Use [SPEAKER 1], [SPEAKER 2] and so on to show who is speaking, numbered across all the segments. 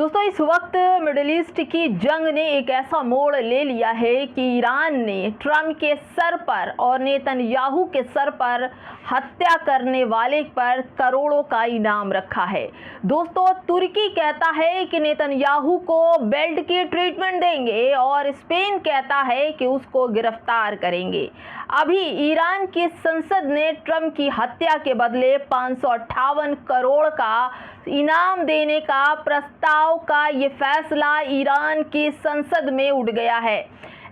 [SPEAKER 1] दोस्तों, इस वक्त मिडिल ईस्ट की जंग ने एक ऐसा मोड़ ले लिया है कि ईरान ने ट्रंप के सर पर और नेतन्याहू के सर पर हत्या करने वाले पर करोड़ों का इनाम रखा है। दोस्तों, तुर्की कहता है कि नेतन्याहू को बेल्ट की ट्रीटमेंट देंगे और स्पेन कहता है कि उसको गिरफ्तार करेंगे। अभी ईरान की संसद ने ट्रंप की हत्या के बदले 558 करोड़ का इनाम देने का प्रस्ताव का ये फैसला ईरान की संसद में उठ गया है।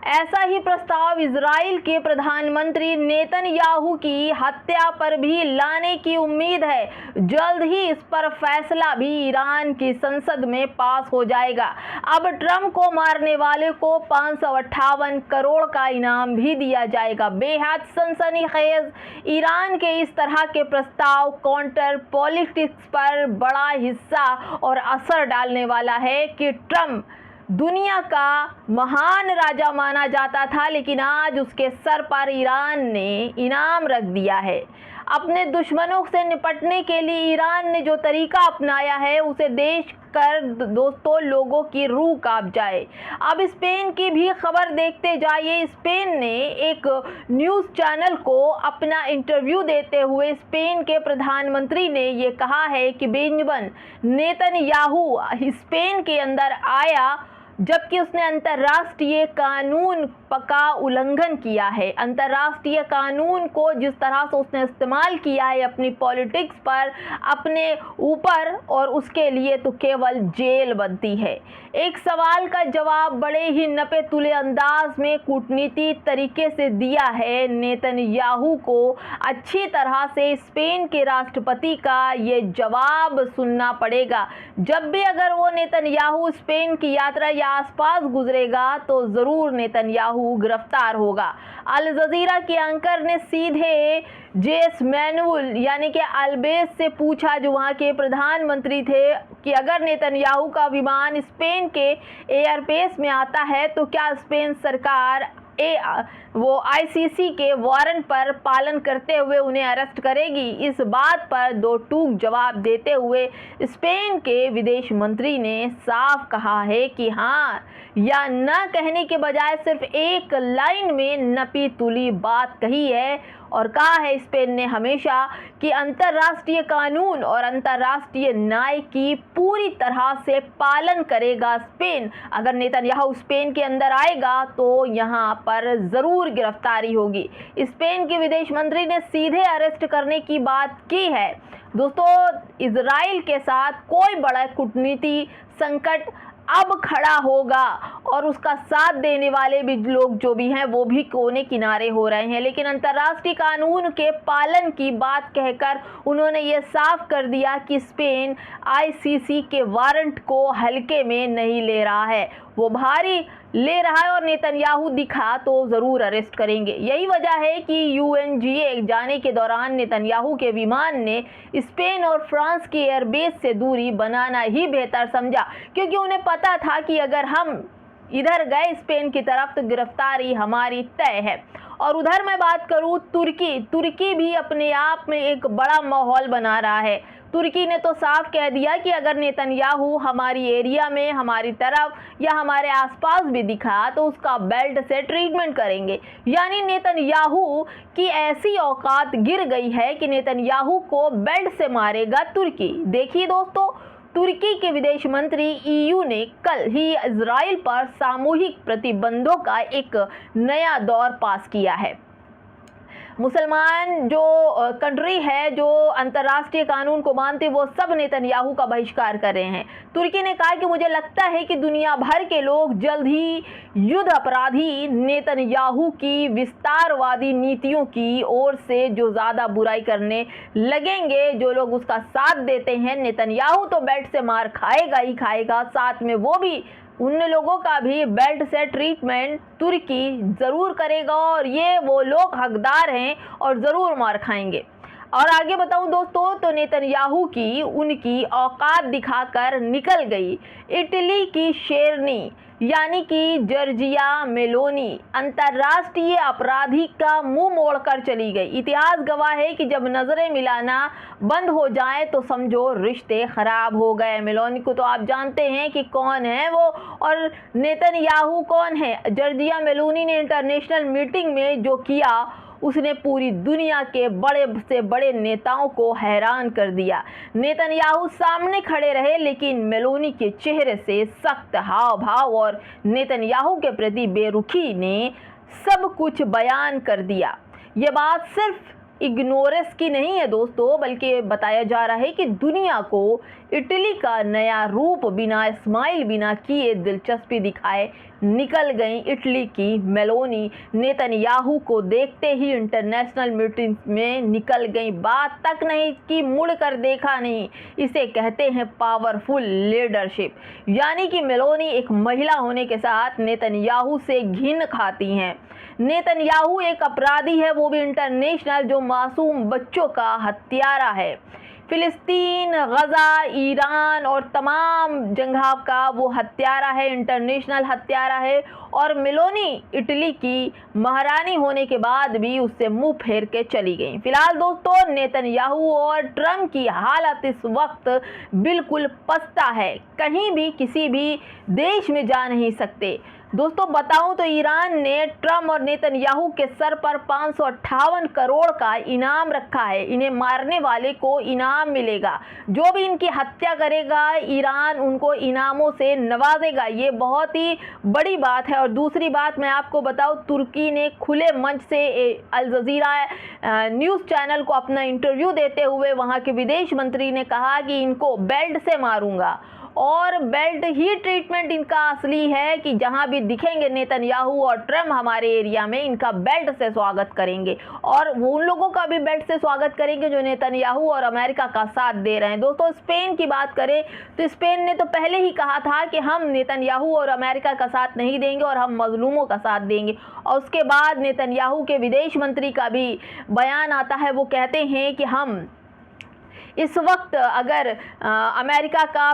[SPEAKER 1] ऐसा ही प्रस्ताव इजराइल के प्रधानमंत्री नेतन्याहू की हत्या पर भी लाने की उम्मीद है। जल्द ही इस पर फैसला भी ईरान की संसद में पास हो जाएगा। अब ट्रंप को मारने वाले को 558 करोड़ का इनाम भी दिया जाएगा। बेहद सनसनीखेज ईरान के इस तरह के प्रस्ताव काउंटर पॉलिटिक्स पर बड़ा हिस्सा और असर डालने वाला है कि ट्रंप दुनिया का महान राजा माना जाता था, लेकिन आज उसके सर पर ईरान ने इनाम रख दिया है। अपने दुश्मनों से निपटने के लिए ईरान ने जो तरीका अपनाया है उसे देख कर दोस्तों लोगों की रूह कांप जाए। अब स्पेन की भी खबर देखते जाइए। स्पेन ने एक न्यूज़ चैनल को अपना इंटरव्यू देते हुए स्पेन के प्रधानमंत्री ने ये कहा है कि बेंजामिन नेतन्याहू स्पेन के अंदर आया जबकि उसने अंतर्राष्ट्रीय कानून का उल्लंघन किया है। अंतर्राष्ट्रीय कानून को जिस तरह से उसने इस्तेमाल किया है अपनी पॉलिटिक्स पर, अपने ऊपर, और उसके लिए तो केवल जेल बनती है। एक सवाल का जवाब बड़े ही नपे तुले अंदाज में कूटनीति तरीके से दिया है नेतन्याहू को। अच्छी तरह से स्पेन के राष्ट्रपति का ये जवाब सुनना पड़ेगा। जब भी अगर वो नेतन्याहू स्पेन की यात्रा या आसपास गुजरेगा तो ज़रूर नेतन्याहू गिरफ्तार होगा। अल जजीरा के एंकर ने सीधे जेस मैनुअल यानी कि अल्बेस से पूछा, जो वहाँ के प्रधानमंत्री थे, कि अगर नेतन्याहू का विमान स्पेन के एयरबेस में आता है तो क्या स्पेन सरकार वो आईसीसी के वारंट पर पालन करते हुए उन्हें अरेस्ट करेगी। इस बात पर दो टूक जवाब देते हुए स्पेन के विदेश मंत्री ने साफ कहा है कि हाँ या ना कहने के बजाय सिर्फ एक लाइन में नपी तुली बात कही है और कहा है स्पेन ने हमेशा कि अंतर्राष्ट्रीय कानून और अंतर्राष्ट्रीय न्याय की पूरी तरह से पालन करेगा स्पेन। अगर नेतन्याहू स्पेन के अंदर आएगा तो यहाँ पर ज़रूर गिरफ्तारी होगी। स्पेन के विदेश मंत्री ने सीधे अरेस्ट करने की बात की है। दोस्तों, इजराइल के साथ कोई बड़ा कूटनीति संकट अब खड़ा होगा और उसका साथ देने वाले भी लोग जो भी हैं वो भी कोने किनारे हो रहे हैं, लेकिन अंतर्राष्ट्रीय कानून के पालन की बात कहकर उन्होंने ये साफ कर दिया कि स्पेन आईसीसी के वारंट को हल्के में नहीं ले रहा है, वो भारी ले रहा है और नेतन्याहू दिखा तो ज़रूर अरेस्ट करेंगे। यही वजह है कि यूएनजीए जाने के दौरान नेतन्याहू के विमान ने स्पेन और फ्रांस की एयरबेस से दूरी बनाना ही बेहतर समझा, क्योंकि उन्हें पता था कि अगर हम इधर गए स्पेन की तरफ तो गिरफ्तारी हमारी तय है। और उधर मैं बात करूं तुर्की भी अपने आप में एक बड़ा माहौल बना रहा है। तुर्की ने तो साफ कह दिया कि अगर नेतन्याहू हमारी एरिया में, हमारी तरफ या हमारे आसपास भी दिखा तो उसका बेल्ट से ट्रीटमेंट करेंगे। यानी नेतन्याहू की ऐसी औकात गिर गई है कि नेतन्याहू को बेल्ट से मारेगा तुर्की। देखिए दोस्तों, तुर्की के विदेश मंत्री ईयू ने कल ही इजराइल पर सामूहिक प्रतिबंधों का एक नया दौर पास किया है। मुसलमान जो कंट्री है जो अंतर्राष्ट्रीय कानून को मानते वो सब नेतन्याहू का बहिष्कार कर रहे हैं। तुर्की ने कहा कि मुझे लगता है कि दुनिया भर के लोग जल्द ही युद्ध अपराधी नेतन्याहू की विस्तारवादी नीतियों की ओर से जो ज़्यादा बुराई करने लगेंगे। जो लोग उसका साथ देते हैं, नेतन्याहू तो बेल्ट से मार खाएगा ही खाएगा, साथ में वो भी उन लोगों का भी बेल्ट से ट्रीटमेंट तुर्की ज़रूर करेगा और ये वो लोग हकदार हैं और ज़रूर मार खाएंगे। और आगे बताऊं दोस्तों तो नेतन्याहू की उनकी औकात दिखाकर निकल गई इटली की शेरनी यानी कि जॉर्जिया मेलोनी अंतर्राष्ट्रीय अपराधी का मुंह मोड़कर चली गई। इतिहास गवाह है कि जब नजरें मिलाना बंद हो जाए तो समझो रिश्ते खराब हो गए। मेलोनी को तो आप जानते हैं कि कौन है वो, और नेतन्याहू कौन है। जॉर्जिया मेलोनी ने इंटरनेशनल मीटिंग में जो किया उसने पूरी दुनिया के बड़े से बड़े नेताओं को हैरान कर दिया। नेतन्याहू सामने खड़े रहे लेकिन मेलोनी के चेहरे से सख्त हाव भाव और नेतन्याहू के प्रति बेरुखी ने सब कुछ बयान कर दिया। ये बात सिर्फ इग्नोरेंस की नहीं है दोस्तों, बल्कि बताया जा रहा है कि दुनिया को इटली का नया रूप बिना स्माइल बिना किए दिलचस्पी दिखाए निकल गई इटली की मेलोनी। नेतन्याहू को देखते ही इंटरनेशनल मीटिंग में निकल गई, बात तक नहीं कि मुड़ कर देखा नहीं। इसे कहते हैं पावरफुल लीडरशिप, यानी कि मेलोनी एक महिला होने के साथ नेतन्याहू से घिन खाती हैं। नेतन्याहू एक अपराधी है, वो भी इंटरनेशनल, जो मासूम बच्चों का हत्यारा है। फिलिस्तीन, गजा, ईरान और तमाम जगह का वो हत्यारा है, इंटरनेशनल हत्यारा है। और मेलोनी इटली की महारानी होने के बाद भी उससे मुंह फेर के चली गई। फिलहाल दोस्तों नेतन्याहू और ट्रम्प की हालत इस वक्त बिल्कुल पस्ता है, कहीं भी किसी भी देश में जा नहीं सकते। दोस्तों बताऊं तो ईरान ने ट्रम्प और नेतन्याहू के सर पर 558 करोड़ का इनाम रखा है। इन्हें मारने वाले को इनाम मिलेगा, जो भी इनकी हत्या करेगा ईरान उनको इनामों से नवाजेगा। ये बहुत ही बड़ी बात है। और दूसरी बात मैं आपको बताऊं, तुर्की ने खुले मंच से अल जजीरा न्यूज़ चैनल को अपना इंटरव्यू देते हुए वहां के विदेश मंत्री ने कहा कि इनको बेल्ट से मारूंगा, और बेल्ट ही ट्रीटमेंट इनका असली है कि जहां भी दिखेंगे नेतन्याहू और ट्रम्प हमारे एरिया में, इनका बेल्ट से स्वागत करेंगे। और वो उन लोगों का भी बेल्ट से स्वागत करेंगे जो नेतन्याहू और अमेरिका का साथ दे रहे हैं। दोस्तों स्पेन की बात करें तो स्पेन ने तो पहले ही कहा था कि हम नेतन्याहू और अमेरिका का साथ नहीं देंगे और हम मजलूमों का साथ देंगे। और उसके बाद नेतन्याहू के विदेश मंत्री का भी बयान आता है, वो कहते हैं कि हम इस वक्त अगर अमेरिका का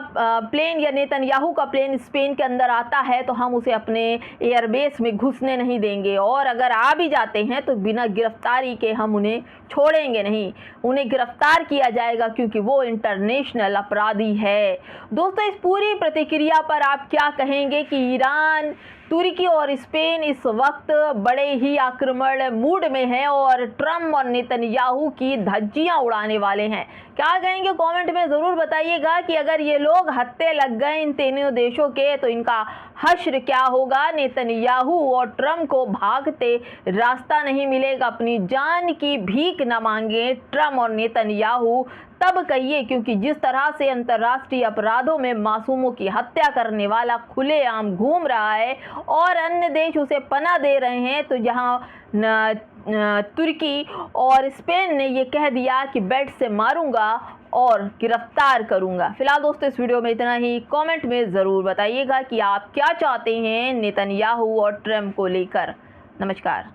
[SPEAKER 1] प्लेन या नेतन्याहू का प्लेन स्पेन के अंदर आता है तो हम उसे अपने एयरबेस में घुसने नहीं देंगे, और अगर आ भी जाते हैं तो बिना गिरफ्तारी के हम उन्हें छोड़ेंगे नहीं, उन्हें गिरफ्तार किया जाएगा क्योंकि वो इंटरनेशनल अपराधी है। दोस्तों इस पूरी प्रतिक्रिया पर आप क्या कहेंगे कि ईरान, तुर्की और स्पेन इस वक्त बड़े ही आक्रमण मूड में है और ट्रम्प और नेतन्याहू की धज्जियां उड़ाने वाले हैं? क्या कहेंगे कमेंट में ज़रूर बताइएगा कि अगर ये लोग हत्थे लग गए इन तीनों देशों के तो इनका हश्र क्या होगा। नेतन्याहू और ट्रम्प को भागते रास्ता नहीं मिलेगा, अपनी जान की भीख न मांगे ट्रम्प और नेतन्याहू तब कहिए, क्योंकि जिस तरह से अंतर्राष्ट्रीय अपराधों में मासूमों की हत्या करने वाला खुलेआम घूम रहा है और अन्य देश उसे पनाह दे रहे हैं, तो यहाँ तुर्की और स्पेन ने ये कह दिया कि बेल्ट से मारूंगा और गिरफ्तार करूंगा। फिलहाल दोस्तों इस वीडियो में इतना ही। कमेंट में ज़रूर बताइएगा कि आप क्या चाहते हैं नेतन्याहू और ट्रम्प को लेकर। नमस्कार।